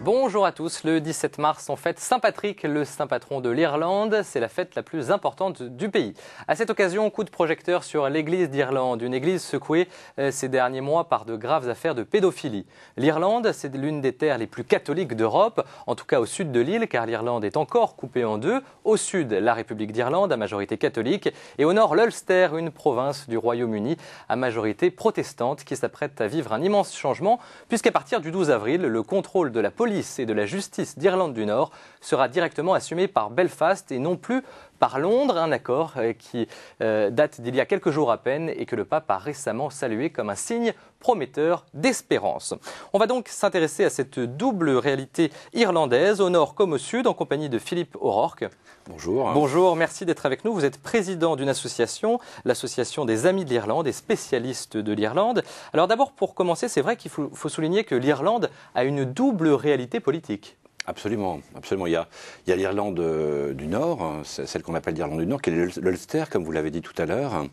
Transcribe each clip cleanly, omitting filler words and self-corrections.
Bonjour à tous, le 17 mars on fête Saint-Patrick, le saint patron de l'Irlande. C'est la fête la plus importante du pays. À cette occasion, coup de projecteur sur l'église d'Irlande, une église secouée ces derniers mois par de graves affaires de pédophilie. L'Irlande, c'est l'une des terres les plus catholiques d'Europe, en tout cas au sud de l'île, car l'Irlande est encore coupée en deux. Au sud, la République d'Irlande, à majorité catholique, et au nord, l'Ulster, une province du Royaume-Uni, à majorité protestante, qui s'apprête à vivre un immense changement, puisqu'à partir du 12 avril, le contrôle de la police et de la justice d'Irlande du Nord sera directement assumé par Belfast et non plus par Londres, un accord qui date d'il y a quelques jours à peine et que le pape a récemment salué comme un signe prometteur d'espérance. On va donc s'intéresser à cette double réalité irlandaise, au nord comme au sud, en compagnie de Philippe O'Rourke. Bonjour. Bonjour, merci d'être avec nous. Vous êtes président d'une association, l'association des Amis de l'Irlande et spécialiste de l'Irlande. Alors d'abord, pour commencer, c'est vrai qu'il faut souligner que l'Irlande a une double réalité politique. Absolument, absolument. Il y a l'Irlande du Nord, celle qu'on appelle l'Irlande du Nord, qui est l'Ulster, comme vous l'avez dit tout à l'heure,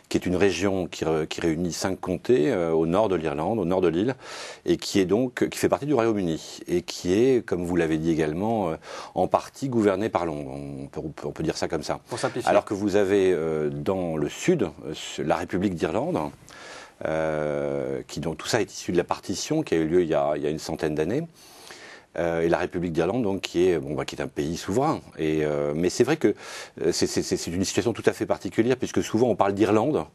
qui est une région qui réunit 5 comtés au nord de l'Irlande, au nord de l'île, et qui fait partie du Royaume-Uni, et qui est, comme vous l'avez dit également, en partie gouvernée par Londres. On peut dire ça comme ça. Pour simplifier. Alors que vous avez dans le sud la République d'Irlande, dont tout ça est issu de la partition qui a eu lieu il y a une centaine d'années. Et la République d'Irlande, donc, qui est un pays souverain. Mais c'est vrai que c'est une situation tout à fait particulière, puisque souvent on parle d'Irlande,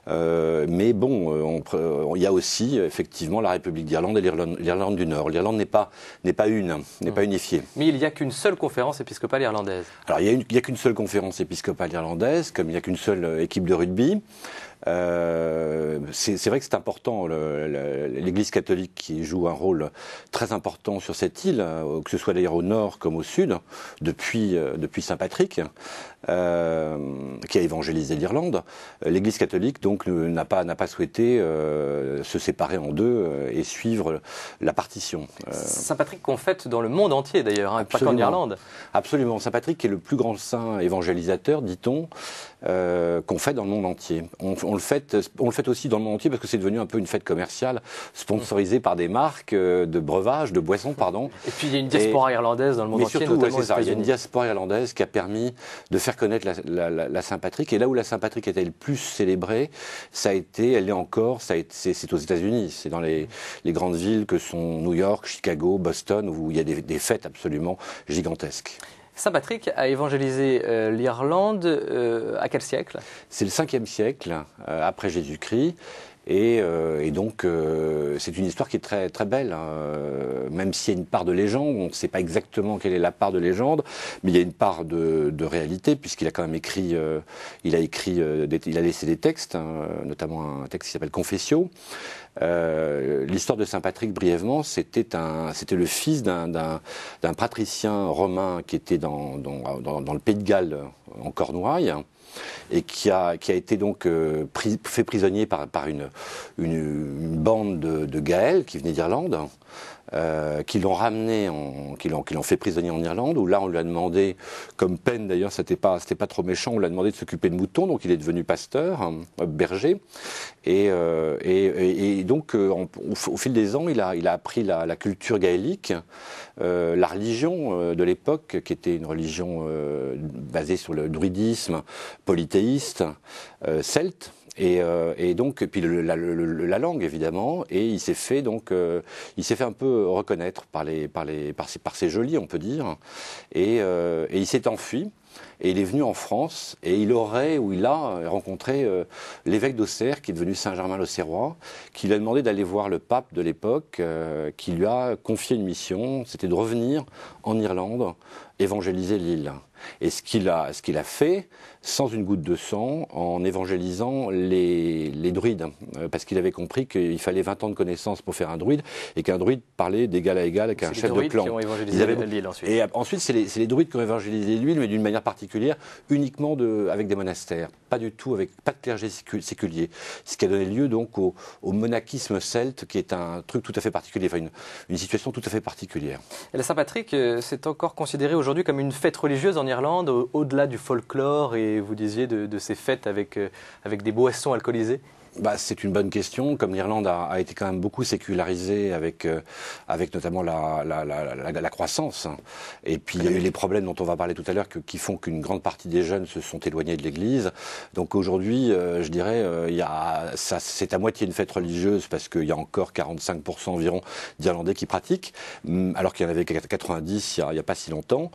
mais bon, il y a aussi effectivement la République d'Irlande et l'Irlande du Nord. L'Irlande n'est pas unifiée. Mais il n'y a qu'une seule conférence épiscopale irlandaise. Alors il n'y a qu'une seule conférence épiscopale irlandaise, comme il n'y a qu'une seule équipe de rugby. C'est vrai que c'est important, l'Église catholique qui joue un rôle très important sur cette île, que ce soit d'ailleurs au nord comme au sud, depuis Saint-Patrick, qui a évangélisé l'Irlande. L'Église catholique donc n'a pas souhaité se séparer en deux et suivre la partition. Saint-Patrick qu'on fête dans le monde entier d'ailleurs, hein, pas qu'en Irlande. Absolument, Saint-Patrick est le plus grand saint évangélisateur, dit-on, qu'on fête dans le monde entier. On le fête aussi dans le monde entier parce que c'est devenu un peu une fête commerciale, sponsorisée par des marques de breuvages, de boissons, pardon. Et puis il y a une diaspora irlandaise dans le monde entier, surtout, notamment aux c'est ça. Il y a une États-Unis. diaspora irlandaise qui a permis de faire connaître la Saint-Patrick. Et là où la Saint-Patrick était le plus célébrée, elle est encore, c'est aux États-Unis. C'est dans les grandes villes que sont New York, Chicago, Boston, où il y a des fêtes absolument gigantesques. Saint-Patrick a évangélisé l'Irlande à quel siècle? C'est le 5e siècle, après Jésus-Christ. Et donc, c'est une histoire qui est très, très belle, hein. Même s'il y a une part de légende, on ne sait pas exactement quelle est la part de légende, mais il y a une part de réalité, puisqu'il a quand même écrit, il a laissé des textes, hein, notamment un texte qui s'appelle Confessio. L'histoire de Saint-Patrick, brièvement, c'était le fils d'un patricien romain qui était dans le Pays de Galles, en Cornouailles, et qui a été donc fait prisonnier par une bande de Gaëls qui venaient d'Irlande, qui l'ont ramené, qui l'ont fait prisonnier en Irlande, où là on lui a demandé, comme peine d'ailleurs, c'était pas trop méchant, on lui a demandé de s'occuper de moutons, donc il est devenu pasteur, berger, et donc au fil des ans il a appris la culture gaélique, la religion de l'époque, qui était une religion basée sur le druidisme, polythéiste, celte. Et donc, puis la langue évidemment, et il s'est fait un peu reconnaître par ses geôliers, on peut dire, et il s'est enfui. Et il est venu en France et il a rencontré l'évêque d'Auxerre, qui est devenu Saint-Germain-l'Auxerrois, qui lui a demandé d'aller voir le pape de l'époque, qui lui a confié une mission, c'était de revenir en Irlande, évangéliser l'île. Et ce qu'il a fait, sans une goutte de sang, en évangélisant les druides, parce qu'il avait compris qu'il fallait 20 ans de connaissances pour faire un druide, et qu'un druide parlait d'égal à égal avec un chef de clan. Qui ont évangélisé l'île ensuite. Et ensuite, c'est les druides qui ont évangélisé l'île, mais d'une manière particulière, uniquement avec des monastères. pas du tout pas de clergé séculier, ce qui a donné lieu donc au monachisme celte, qui est un truc tout à fait particulier, enfin une situation tout à fait particulière. Et la Saint-Patrick, c'est encore considéré aujourd'hui comme une fête religieuse en Irlande, au-delà du folklore, et vous disiez de ces fêtes avec des boissons alcoolisées? C'est une bonne question. Comme l'Irlande a été quand même beaucoup sécularisée avec notamment la croissance. Et puis il y a eu les problèmes dont on va parler tout à l'heure qui font qu'une grande partie des jeunes se sont éloignés de l'Église. Donc aujourd'hui, je dirais, c'est à moitié une fête religieuse parce qu'il y a encore 45% environ d'Irlandais qui pratiquent, alors qu'il y en avait 90 il n'y a pas si longtemps.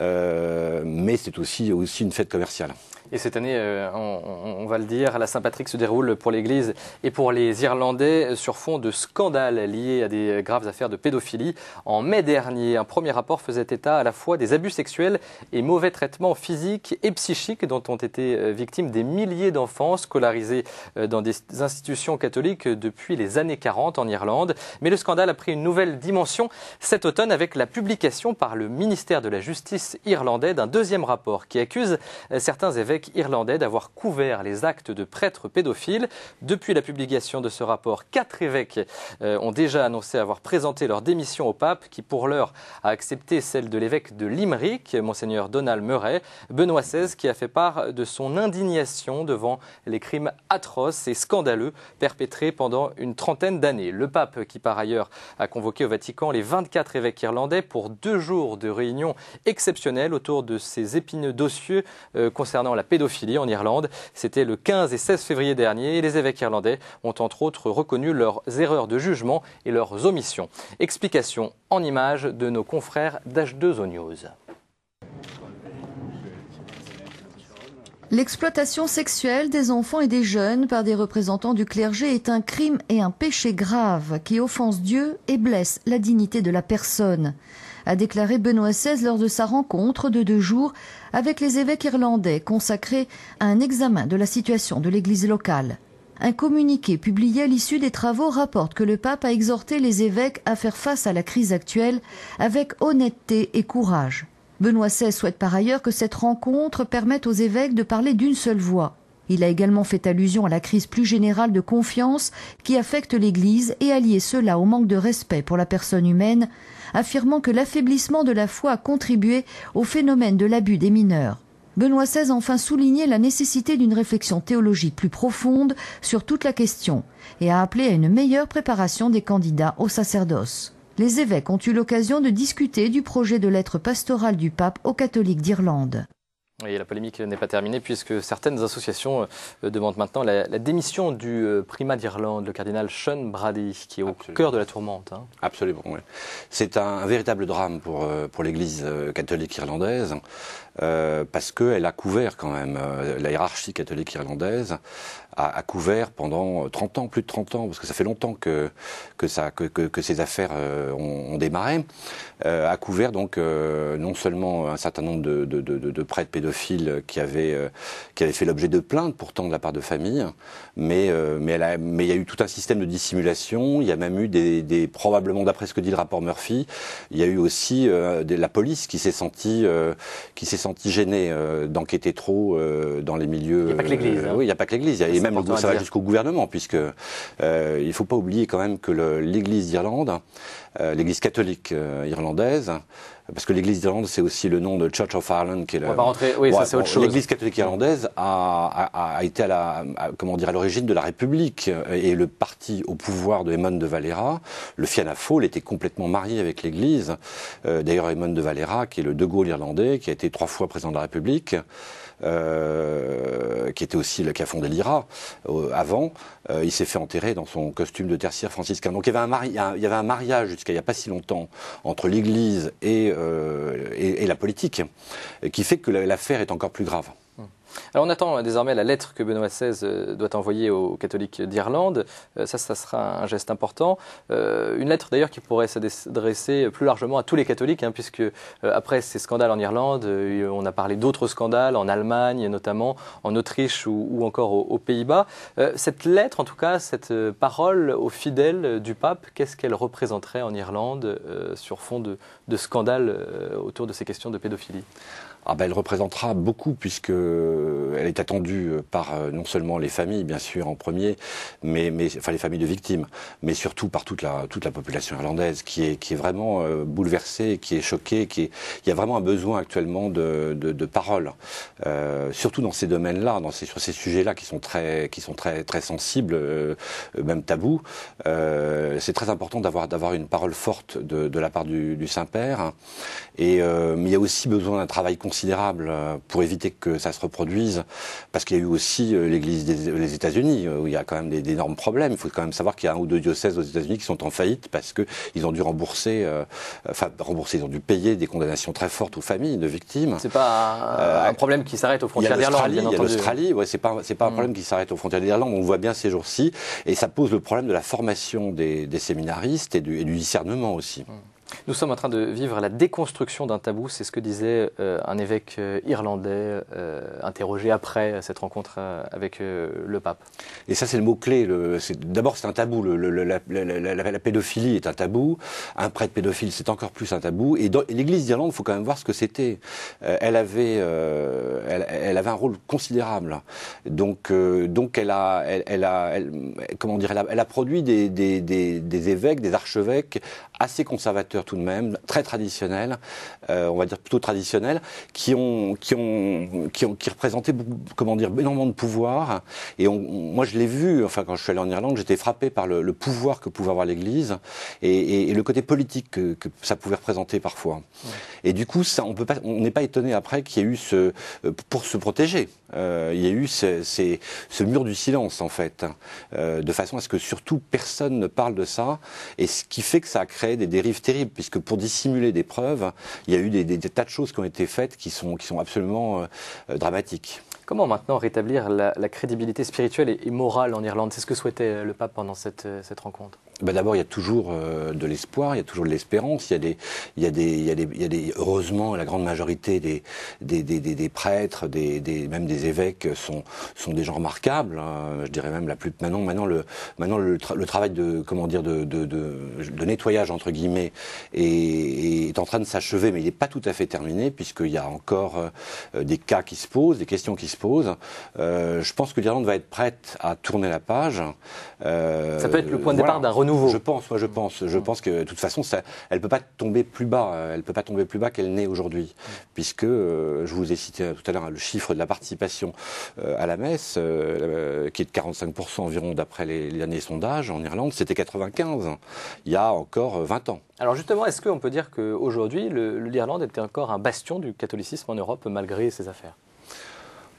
Mais c'est aussi une fête commerciale. Et cette année, on va le dire, la Saint-Patrick se déroule pour l'Église et pour les Irlandais sur fond de scandales liés à des graves affaires de pédophilie. En mai dernier, un premier rapport faisait état à la fois des abus sexuels et mauvais traitements physiques et psychiques dont ont été victimes des milliers d'enfants scolarisés dans des institutions catholiques depuis les années 40 en Irlande. Mais le scandale a pris une nouvelle dimension cet automne avec la publication par le ministère de la Justice irlandais d'un deuxième rapport qui accuse certains évêques irlandais d'avoir couvert les actes de prêtres pédophiles. Depuis la publication de ce rapport, 4 évêques ont déjà annoncé avoir présenté leur démission au pape, qui pour l'heure a accepté celle de l'évêque de Limerick, monseigneur Donald Murray. Benoît XVI qui a fait part de son indignation devant les crimes atroces et scandaleux perpétrés pendant une trentaine d'années. Le pape qui par ailleurs a convoqué au Vatican les 24 évêques irlandais pour 2 jours de réunion exceptionnelle autour de ces épineux dossiers concernant la pédophilie en Irlande. C'était le 15 et 16 février dernier et les évêques irlandais ont entre autres reconnu leurs erreurs de jugement et leurs omissions. Explication en images de nos confrères d'H2O News. L'exploitation sexuelle des enfants et des jeunes par des représentants du clergé est un crime et un péché grave qui offense Dieu et blesse la dignité de la personne, a déclaré Benoît XVI lors de sa rencontre de 2 jours avec les évêques irlandais consacrée à un examen de la situation de l'Église locale. Un communiqué publié à l'issue des travaux rapporte que le pape a exhorté les évêques à faire face à la crise actuelle avec honnêteté et courage. Benoît XVI souhaite par ailleurs que cette rencontre permette aux évêques de parler d'une seule voix. Il a également fait allusion à la crise plus générale de confiance qui affecte l'Église et a lié cela au manque de respect pour la personne humaine, affirmant que l'affaiblissement de la foi a contribué au phénomène de l'abus des mineurs. Benoît XVI a enfin souligné la nécessité d'une réflexion théologique plus profonde sur toute la question et a appelé à une meilleure préparation des candidats au sacerdoce. Les évêques ont eu l'occasion de discuter du projet de lettre pastorale du pape aux catholiques d'Irlande. Oui, la polémique n'est pas terminée puisque certaines associations demandent maintenant la démission du primat d'Irlande, le cardinal Sean Brady, qui est au cœur de la tourmente. Hein. Absolument, oui. C'est un véritable drame pour l'Église catholique irlandaise parce qu'elle a couvert quand même, la hiérarchie catholique irlandaise a couvert pendant 30 ans, plus de 30 ans, parce que ça fait longtemps que ces affaires ont démarré, a couvert donc non seulement un certain nombre de prêtres pédophiles qui avaient fait l'objet de plaintes pourtant de la part de familles, mais il y a eu tout un système de dissimulation, il y a même eu probablement d'après ce que dit le rapport Murphy, il y a eu aussi la police qui s'est sentie gênée d'enquêter trop dans les milieux. Il n'y a pas que l'Église. Oui, il n'y a pas que l'Église. Et même ça va jusqu'au gouvernement, puisque il ne faut pas oublier quand même que l'Église d'Irlande, l'Église catholique irlandaise, parce que l'Église d'Irlande, c'est aussi le nom de Church of Ireland, qui est c'est autre chose. L'Église catholique irlandaise a été à l'origine de la République, et le parti au pouvoir de Eamon de Valera, le Fianna Fáil, était complètement marié avec l'Église. D'ailleurs, Eamon de Valera, qui est le De Gaulle irlandais, qui a été 3 fois président de la République, qui était aussi qui a fondé l'IRA avant, il s'est fait enterrer dans son costume de tertiaire franciscain. Donc il y avait un mariage jusqu'à il n'y a pas si longtemps entre l'Église et la politique, qui fait que l'affaire est encore plus grave. Alors on attend désormais la lettre que Benoît XVI doit envoyer aux catholiques d'Irlande. Ça sera un geste important. Une lettre d'ailleurs qui pourrait s'adresser plus largement à tous les catholiques, hein, puisque après ces scandales en Irlande, on a parlé d'autres scandales en Allemagne notamment, en Autriche ou encore aux Pays-Bas. Cette lettre, en tout cas, cette parole aux fidèles du pape, qu'est-ce qu'elle représenterait en Irlande sur fond de scandales autour de ces questions de pédophilie ? Elle représentera beaucoup puisque elle est attendue par non seulement les familles, bien sûr, en premier, mais enfin les familles de victimes, mais surtout par toute la population irlandaise qui est vraiment bouleversée, qui est choquée, il y a vraiment un besoin actuellement de parole, surtout dans ces domaines-là, sur ces sujets-là qui sont très sensibles, même tabous. C'est très important d'avoir une parole forte de la part du Saint-Père. Mais il y a aussi besoin d'un travail considérable pour éviter que ça se reproduise, parce qu'il y a eu aussi l'Église des États-Unis, où il y a quand même d'énormes problèmes. Il faut quand même savoir qu'il y a 1 ou 2 diocèses aux États-Unis qui sont en faillite parce qu'ils ont dû ils ont dû payer des condamnations très fortes aux familles de victimes. C'est pas un problème qui s'arrête aux frontières d'Irlande, bien entendu. Il y a l'Australie, c'est pas un problème qui s'arrête aux frontières d'Irlande. On le voit bien ces jours-ci, et ça pose le problème de la formation des séminaristes et du discernement aussi. Nous sommes en train de vivre la déconstruction d'un tabou, c'est ce que disait un évêque irlandais interrogé après cette rencontre avec le pape. Et ça, c'est le mot-clé. D'abord, c'est un tabou. La pédophilie est un tabou. Un prêtre pédophile, c'est encore plus un tabou. Et l'Église d'Irlande, il faut quand même voir ce que c'était. Elle avait un rôle considérable. Donc elle a produit des évêques, des archevêques assez conservateurs tout de même, très traditionnels, on va dire plutôt traditionnels, qui représentaient, énormément de pouvoir. Et moi, je l'ai vu, quand je suis allé en Irlande, j'étais frappé par le pouvoir que pouvait avoir l'Église et le côté politique que ça pouvait représenter parfois. Ouais. Et du coup, on n'est pas étonné après qu'il y ait eu pour se protéger, il y a eu ce mur du silence, en fait, de façon à ce que surtout personne ne parle de ça, et ce qui fait que ça a créé des dérives terribles, puisque pour dissimuler des preuves, il y a eu des tas de choses qui ont été faites qui sont absolument dramatiques. Comment maintenant rétablir la crédibilité spirituelle et morale en Irlande? C'est ce que souhaitait le pape pendant cette rencontre. D'abord, il y a toujours de l'espoir, il y a toujours de l'espérance. Il y a des heureusement, la grande majorité des prêtres, même des évêques sont des gens remarquables. Je dirais même maintenant le travail de nettoyage entre guillemets est en train de s'achever, mais il n'est pas tout à fait terminé, puisqu'il y a encore des cas qui se posent, des questions qui se posent. Je pense que l'Irlande va être prête à tourner la page. Ça peut être le point de départ d'un renouveau. Je pense que de toute façon, elle peut pas tomber plus bas. Elle peut pas tomber plus bas qu'elle n'est aujourd'hui, puisque je vous ai cité tout à l'heure le chiffre de la participation à la messe, qui est de 45% environ d'après les derniers sondages en Irlande. C'était 95 il y a encore 20 ans. Alors justement, est-ce qu'on peut dire qu'aujourd'hui, l'Irlande était encore un bastion du catholicisme en Europe malgré ces affaires ?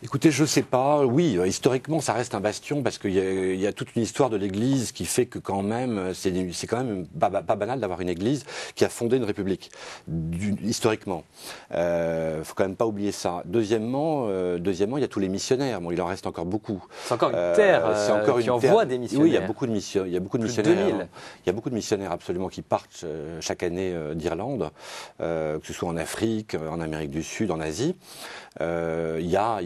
Écoutez, je sais pas. Oui, historiquement, ça reste un bastion parce qu'il y a toute une histoire de l'Église qui fait que quand même, c'est quand même pas banal d'avoir une Église qui a fondé une république, historiquement. Faut quand même pas oublier ça. Deuxièmement, il y a tous les missionnaires. Bon, il en reste encore beaucoup. C'est encore une terre qui envoie des missionnaires. Oui, il y a beaucoup de missionnaires. Il y a beaucoup de missionnaires. Il y a beaucoup de missionnaires absolument qui partent chaque année d'Irlande, que ce soit en Afrique, en Amérique du Sud, en Asie. Il y a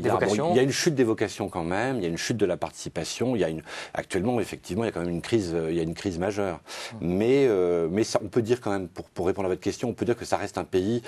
une chute des vocations quand même, il y a une chute de la participation, actuellement effectivement il y a quand même une crise majeure. Mais ça, on peut dire quand même, pour répondre à votre question, on peut dire que ça reste un pays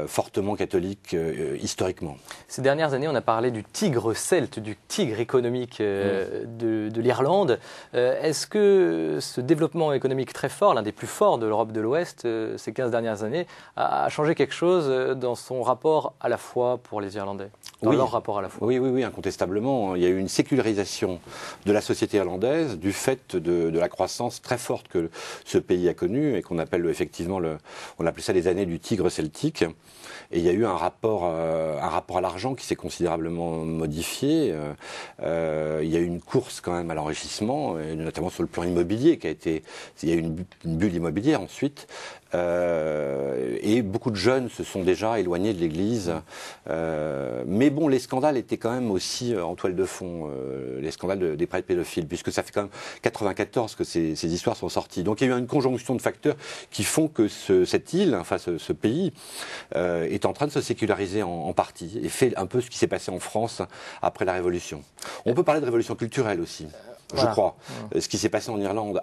fortement catholique historiquement. Ces dernières années, on a parlé du tigre celte, du tigre économique de l'Irlande. Est-ce que ce développement économique très fort, l'un des plus forts de l'Europe de l'Ouest ces 15 dernières années, a changé quelque chose dans son rapport à la foi pour les Irlandais, leur rapport à la foi? Oui, incontestablement. Il y a eu une sécularisation de la société irlandaise du fait de la croissance très forte que ce pays a connue et qu'on appelle effectivement, on appelait ça les années du tigre celtique. Et il y a eu un rapport à l'argent qui s'est considérablement modifié. Il y a eu une course quand même à l'enrichissement, notamment sur le plan immobilier il y a eu une bulle immobilière ensuite. Et beaucoup de jeunes se sont déjà éloignés de l'Église. Mais bon, les scandales étaient quand même aussi en toile de fond, les scandales des prêtres pédophiles, puisque ça fait quand même 94 que ces histoires sont sorties. Donc il y a eu une conjonction de facteurs qui font que cette île, enfin ce pays, est en train de se séculariser en partie, et fait un peu ce qui s'est passé en France après la Révolution. On peut parler de révolution culturelle aussi. je crois. Ce qui s'est passé en Irlande,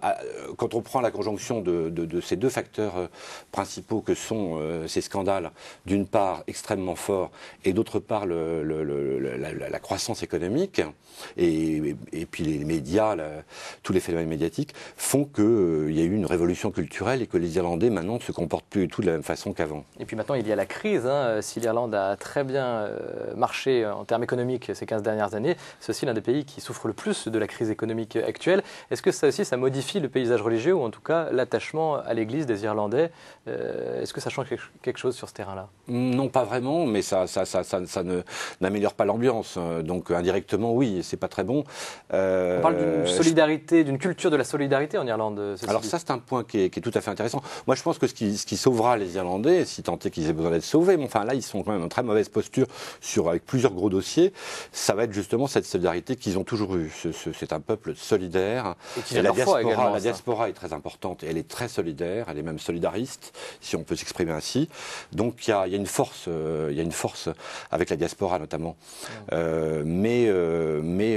quand on prend la conjonction de ces deux facteurs principaux que sont ces scandales, d'une part extrêmement forts, et d'autre part la croissance économique, et puis les médias, tous les phénomènes médiatiques, font qu'il y a eu une révolution culturelle et que les Irlandais maintenant ne se comportent plus du tout de la même façon qu'avant. Et puis maintenant, il y a la crise. Si l'Irlande a très bien marché en termes économiques ces 15 dernières années, c'est aussi l'un des pays qui souffre le plus de la crise économique actuelle. Est-ce que ça aussi, ça modifie le paysage religieux, ou en tout cas l'attachement à l'Église des Irlandais? Est-ce que ça change quelque chose sur ce terrain-là? Non, pas vraiment, mais ça n'améliore pas l'ambiance. Donc indirectement, oui, c'est pas très bon. On parle d'une solidarité, d'une culture de la solidarité en Irlande. Alors ça, c'est un point qui est tout à fait intéressant. Moi, je pense que ce qui sauvera les Irlandais, si tant est qu'ils aient besoin d'être sauvés, mais enfin là, ils sont quand même en très mauvaise posture avec plusieurs gros dossiers. Ça va être justement cette solidarité qu'ils ont toujours eue. C'est un peuple solidaire. Et la diaspora est très importante. Et elle est très solidaire. Elle est même solidariste, si on peut s'exprimer ainsi. Donc il y a une force. Il y a une force avec la diaspora notamment. Mais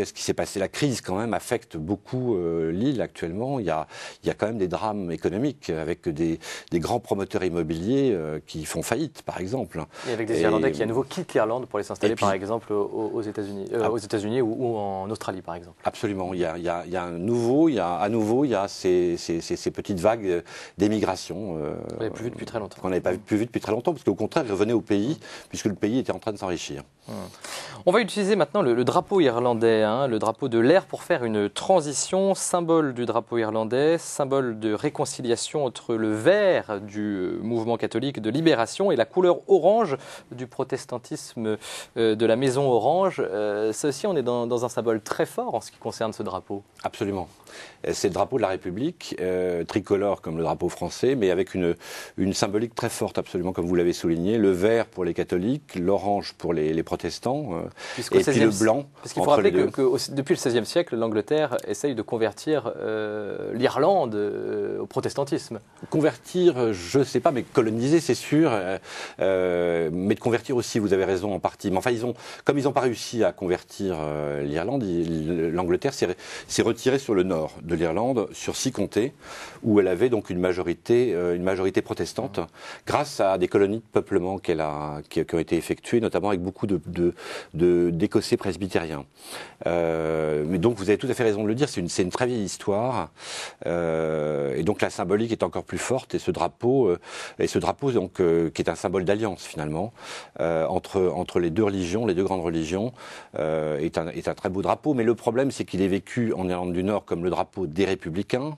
ce qui s'est passé, la crise quand même affecte beaucoup l'île actuellement. Il y a quand même des drames économiques avec des grands promoteurs immobiliers qui font faillite, par exemple. Et avec des Irlandais qui à nouveau quittent l'Irlande pour aller s'installer, par exemple, aux États-Unis ou en Australie, par exemple. Absolument. Il y a à nouveau ces petites vagues d'émigration. On n'avait plus vu depuis très longtemps. Qu'on n'avait pas plus vu depuis très longtemps, parce qu'au contraire, ils revenaient au pays, puisque le pays était en train de s'enrichir. On va utiliser maintenant le drapeau irlandais, le drapeau de l'air, pour faire une transition. Symbole du drapeau irlandais, symbole de réconciliation entre le vert du mouvement catholique de libération et la couleur orange du protestantisme de la Maison Orange. Ça aussi, on est dans un symbole très fort en ce qui concerne ce drapeau. Absolument. C'est le drapeau de la République, tricolore comme le drapeau français, mais avec une symbolique très forte, absolument, comme vous l'avez souligné. Le vert pour les catholiques, l'orange pour les protestants, et puis le blanc. Parce qu'il faut rappeler que depuis le XVIe siècle, l'Angleterre essaye de convertir l'Irlande au protestantisme. Convertir, je ne sais pas, mais coloniser, c'est sûr. Mais de convertir aussi, vous avez raison, en partie. Mais enfin, comme ils n'ont pas réussi à convertir l'Irlande, l'Angleterre s'est retirée sur le nord de l'Irlande, sur 6 comtés, où elle avait donc une majorité protestante, grâce à des colonies de peuplement qui ont été effectuées, notamment avec beaucoup d'Écossais presbytériens. Mais donc, vous avez tout à fait raison de le dire, c'est une très vieille histoire, et donc la symbolique est encore plus forte, et ce drapeau donc, qui est un symbole d'alliance finalement, entre les deux religions, les deux grandes religions, est un très beau drapeau. Mais le problème, c'est qu'il est vécu en Irlande du Nord comme le drapeau des républicains,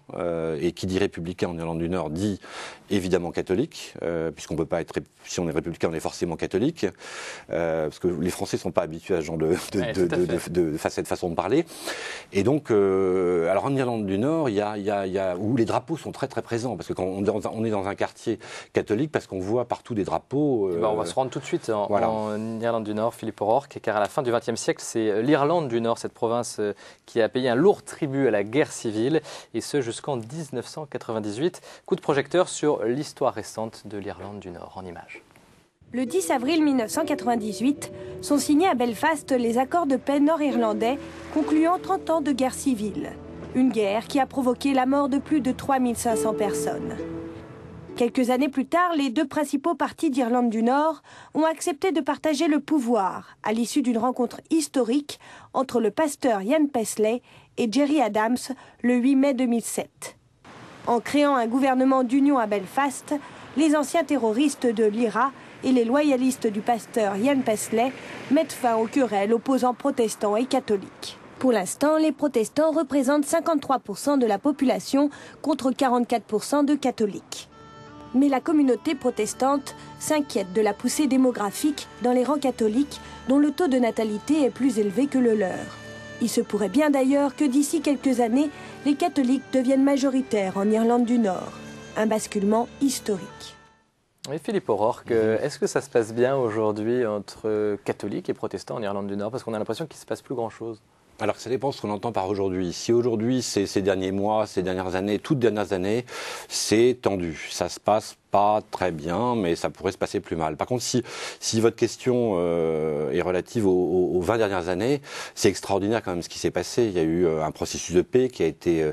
et qui dit républicain en Irlande du Nord dit évidemment catholique, puisqu'on peut pas être, si on est républicain, on est forcément catholique, parce que les Français sont pas habitués à ce genre de cette façon de parler. Et donc, alors en Irlande du Nord, il y a où les drapeaux sont très très présents, parce que quand on est dans un quartier catholique, parce qu'on voit partout des drapeaux. On va se rendre tout de suite en Irlande du Nord, Philippe O'Rourke, car à la fin du XXe siècle, c'est l'Irlande du Nord, cette province qui a payé un lourd tribut à la guerre civile, et ce jusqu'en 1998. Coup de projecteur sur l'histoire récente de l'Irlande du Nord en images. Le 10 avril 1998 sont signés à Belfast les accords de paix nord-irlandais concluant 30 ans de guerre civile. Une guerre qui a provoqué la mort de plus de 3500 personnes. Quelques années plus tard, les deux principaux partis d'Irlande du Nord ont accepté de partager le pouvoir à l'issue d'une rencontre historique entre le pasteur Ian Paisley et Gerry Adams le 8 mai 2007. En créant un gouvernement d'union à Belfast, les anciens terroristes de l'IRA et les loyalistes du pasteur Ian Paisley mettent fin aux querelles opposant protestants et catholiques. Pour l'instant, les protestants représentent 53% de la population contre 44% de catholiques. Mais la communauté protestante s'inquiète de la poussée démographique dans les rangs catholiques, dont le taux de natalité est plus élevé que le leur. Il se pourrait bien d'ailleurs que d'ici quelques années, les catholiques deviennent majoritaires en Irlande du Nord. Un basculement historique. Oui, Philippe O'Rourke, est-ce que ça se passe bien aujourd'hui entre catholiques et protestants en Irlande du Nord? Parce qu'on a l'impression qu'il ne se passe plus grand-chose. Alors ça dépend de ce qu'on entend par aujourd'hui. Si aujourd'hui, ces derniers mois, ces dernières années, toutes dernières années, c'est tendu. Ça se passe pas très bien, mais ça pourrait se passer plus mal. Par contre, si votre question est relative aux 20 dernières années, c'est extraordinaire quand même ce qui s'est passé. Il y a eu un processus de paix qui a été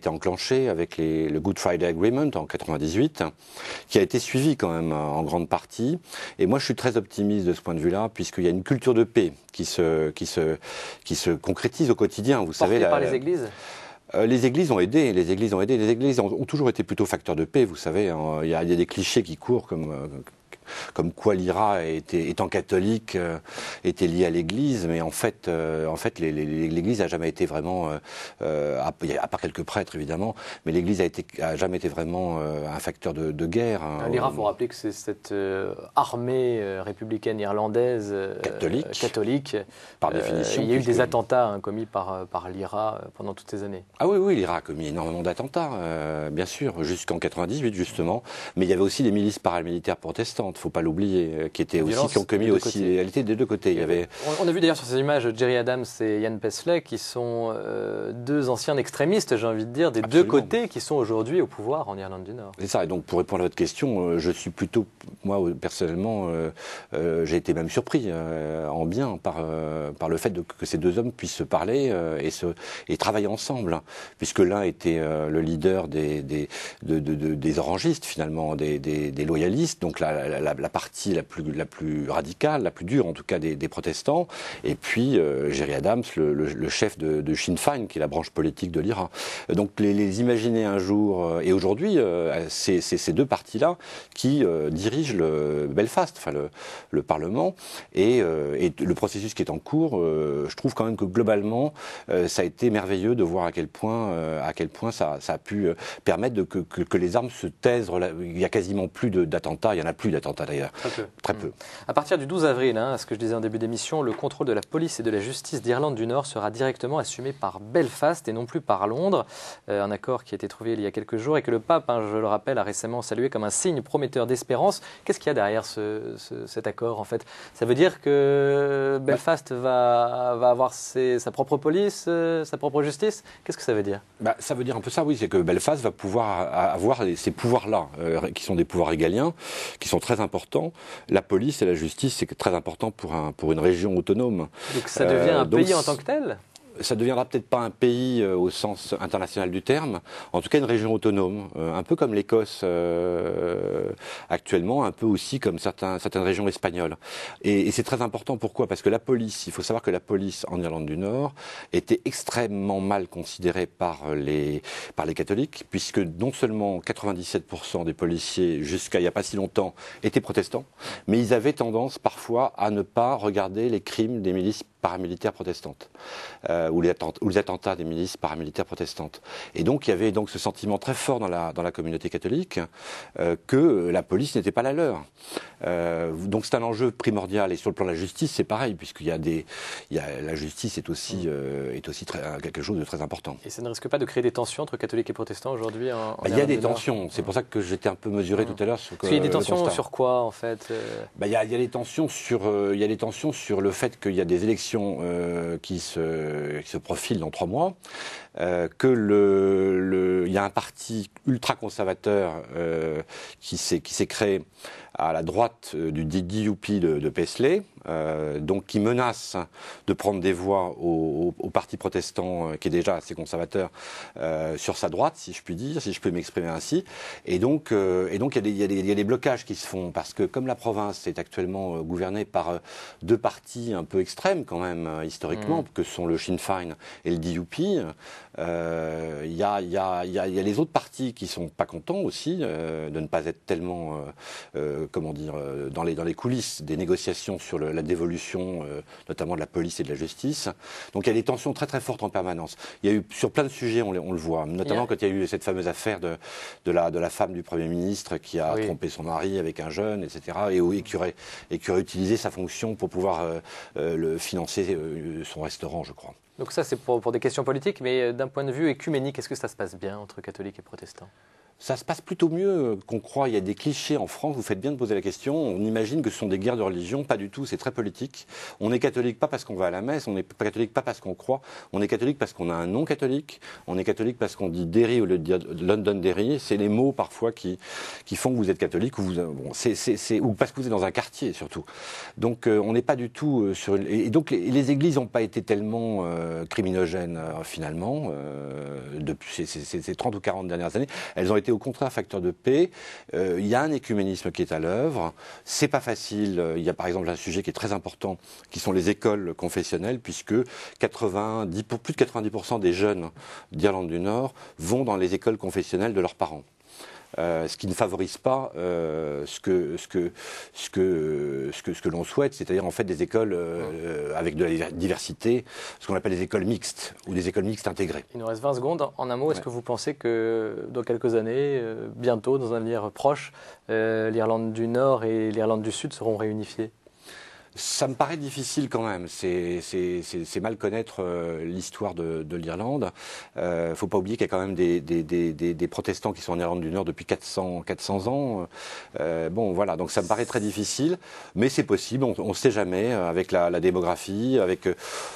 enclenché avec le Good Friday Agreement en 98, qui a été suivi quand même en grande partie. Et moi, je suis très optimiste de ce point de vue-là, puisqu'il y a une culture de paix qui se concrétise au quotidien. Vous savez, par les églises. Les églises ont aidé. Les églises ont toujours été plutôt facteurs de paix. Vous savez, hein, il y a des clichés qui courent comme quoi l'IRA étant catholique était lié à l'Église, mais en fait l'Église a jamais été vraiment, à part quelques prêtres évidemment, mais l'Église a jamais été vraiment un facteur de guerre. Hein. L'IRA, faut rappeler que c'est cette armée républicaine irlandaise catholique. Par définition. Il y a eu des attentats commis par l'IRA pendant toutes ces années. Ah oui, l'IRA a commis énormément d'attentats, bien sûr, jusqu'en 98 justement, mais il y avait aussi des milices paramilitaires protestantes. Faut pas l'oublier, qui ont commis aussi, elle était des deux côtés. On a vu d'ailleurs sur ces images Gerry Adams et Ian Paisley, qui sont deux anciens extrémistes, j'ai envie de dire, des deux côtés, qui sont aujourd'hui au pouvoir en Irlande du Nord. C'est ça. Et donc pour répondre à votre question, je suis plutôt, moi personnellement, j'ai été même surpris en bien par le fait que ces deux hommes puissent se parler et travailler ensemble, puisque l'un était le leader des orangistes finalement, des loyalistes, donc la partie la plus radicale, la plus dure en tout cas des protestants, et puis Gerry Adams, le chef de Sinn Féin, qui est la branche politique de l'IRA. Donc les imaginer un jour, et aujourd'hui, c'est ces deux partis-là qui dirigent Belfast, enfin le Parlement, et le processus qui est en cours, je trouve quand même que globalement, ça a été merveilleux de voir à quel point ça a pu permettre que les armes se taisent. Il n'y a quasiment plus d'attentats, il n'y en a plus d'attentats d'ailleurs. Très peu. À partir du 12 avril, ce que je disais en début d'émission, le contrôle de la police et de la justice d'Irlande du Nord sera directement assumé par Belfast et non plus par Londres. Un accord qui a été trouvé il y a quelques jours et que le pape, je le rappelle, a récemment salué comme un signe prometteur d'espérance. Qu'est-ce qu'il y a derrière cet accord en fait? Ça veut dire que Belfast va avoir sa propre police, sa propre justice? Qu'est-ce que ça veut dire? Ça veut dire un peu ça, oui. C'est que Belfast va pouvoir avoir ces pouvoirs-là, qui sont des pouvoirs régaliens, qui sont très importants. La police et la justice, c'est très important pour une région autonome. Donc ça devient un pays en tant que tel? Ça ne deviendra peut-être pas un pays au sens international du terme, en tout cas une région autonome, un peu comme l'Écosse actuellement, un peu aussi comme certaines régions espagnoles. Et c'est très important, pourquoi? Parce que la police, il faut savoir que la police en Irlande du Nord était extrêmement mal considérée par les catholiques, puisque non seulement 97% des policiers, jusqu'à il n'y a pas si longtemps, étaient protestants, mais ils avaient tendance parfois à ne pas regarder les crimes des milices paramilitaires protestantes. Ou les attentats des milices paramilitaires protestantes. Et donc il y avait donc ce sentiment très fort dans la communauté catholique que la police n'était pas la leur. Donc c'est un enjeu primordial. Et sur le plan de la justice, c'est pareil, puisqu'il y a la justice est aussi quelque chose de très important. Et ça ne risque pas de créer des tensions entre catholiques et protestants aujourd'hui il y a des tensions. C'est pour ça que j'étais un peu mesuré tout à l'heure sur. Il y a des tensions sur quoi en fait? Il y a des tensions sur le fait qu'il y a des élections qui se profile dans 3 mois, il y a un parti ultra-conservateur qui s'est créé à la droite du DUP de Paisley, donc qui menace de prendre des voix au parti protestant qui est déjà assez conservateur sur sa droite, si je puis dire, si je peux m'exprimer ainsi. Et donc il y a des blocages qui se font, parce que comme la province est actuellement gouvernée par deux partis un peu extrêmes quand même, historiquement, que sont le Sinn Féin et le DUP, il y a les autres partis qui sont pas contents aussi de ne pas être tellement dans les coulisses des négociations sur la dévolution, notamment de la police et de la justice. Donc il y a des tensions très très fortes en permanence. Il y a eu sur plein de sujets, on le voit, notamment quand il y a eu cette fameuse affaire de la femme du Premier ministre qui a trompé son mari avec un jeune, etc. et qui aurait utilisé sa fonction pour pouvoir financer son restaurant, je crois. Donc ça c'est pour des questions politiques, mais d'un point de vue écuménique, est-ce que ça se passe bien entre catholiques et protestants? Ça se passe plutôt mieux qu'on croit. Il y a des clichés en France, vous faites bien de poser la question. On imagine que ce sont des guerres de religion. Pas du tout, c'est très politique. On est catholique pas parce qu'on va à la messe, on n'est pas catholique pas parce qu'on croit. On est catholique parce qu'on a un nom catholique. On est catholique parce qu'on dit Derry au lieu de dire Londonderry. C'est les mots parfois qui font que vous êtes catholique ou parce que vous êtes dans un quartier surtout. Donc on n'est pas du tout sur... Et donc les églises n'ont pas été tellement criminogènes finalement depuis ces 30 ou 40 dernières années. Elles ont été au contraire facteur de paix. Il y a un écuménisme qui est à l'œuvre. C'est pas facile. Il y a par exemple un sujet qui est très important, qui sont les écoles confessionnelles, puisque plus de 90% des jeunes d'Irlande du Nord vont dans les écoles confessionnelles de leurs parents. Ce qui ne favorise pas ce que l'on souhaite, c'est-à-dire en fait des écoles avec de la diversité, ce qu'on appelle les écoles mixtes ou des écoles mixtes intégrées. Il nous reste 20 secondes. En un mot, est-ce que vous pensez que dans quelques années, bientôt, dans un avenir proche, l'Irlande du Nord et l'Irlande du Sud seront réunifiées ? Ça me paraît difficile quand même. C'est mal connaître l'histoire de l'Irlande. Faut pas oublier qu'il y a quand même des protestants qui sont en Irlande du Nord depuis 400 ans. Bon, voilà. Donc ça me paraît très difficile, mais c'est possible. On ne sait jamais avec la démographie,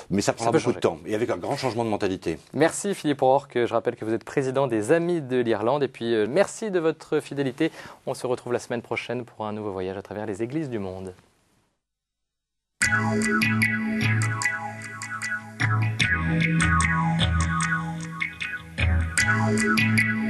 mais ça prendra beaucoup de temps et avec un grand changement de mentalité. Merci Philippe O'Rourke. Je rappelle que vous êtes président des Amis de l'Irlande. Et puis merci de votre fidélité. On se retrouve la semaine prochaine pour un nouveau voyage à travers les églises du monde. Thank you.